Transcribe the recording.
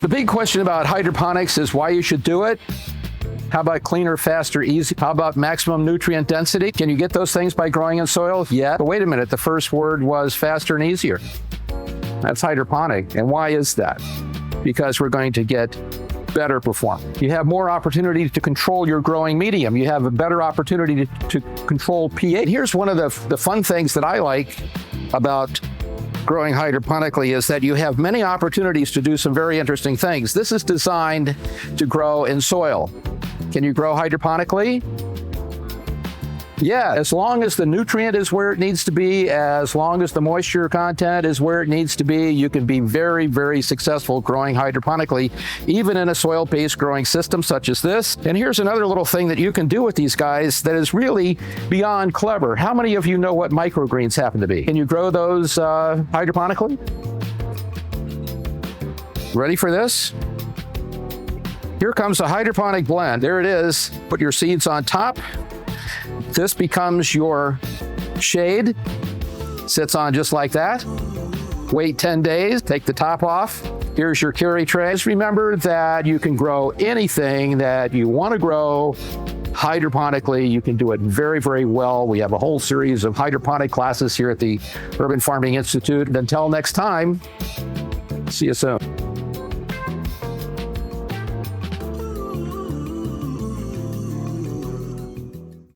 The big question about hydroponics is why you should do it. How about cleaner, faster, easy? How about maximum nutrient density? Can you get those things by growing in soil? Yeah. But wait a minute, the first word was faster and easier. That's hydroponic. And why is that? Because we're going to get better performance. You have more opportunity to control your growing medium. You have a better opportunity to control pH. Here's one of the fun things that I like about growing hydroponically is that you have many opportunities to do some very interesting things. This is designed to grow in soil. Can you grow hydroponically? Yeah, as long as the nutrient is where it needs to be, as long as the moisture content is where it needs to be, you can be very, very successful growing hydroponically, even in a soil-based growing system such as this. And here's another little thing that you can do with these guys that is really beyond clever. How many of you know what microgreens happen to be? Can you grow those hydroponically? Ready for this? Here comes a hydroponic blend. There it is. Put your seeds on top. This becomes your shade. Sits on just like that. Wait 10 days, take the top off. Here's your carry tray. Just remember that you can grow anything that you want to grow hydroponically. You can do it very, very well. We have a whole series of hydroponic classes here at the Urban Farming Institute. And until next time, see you soon.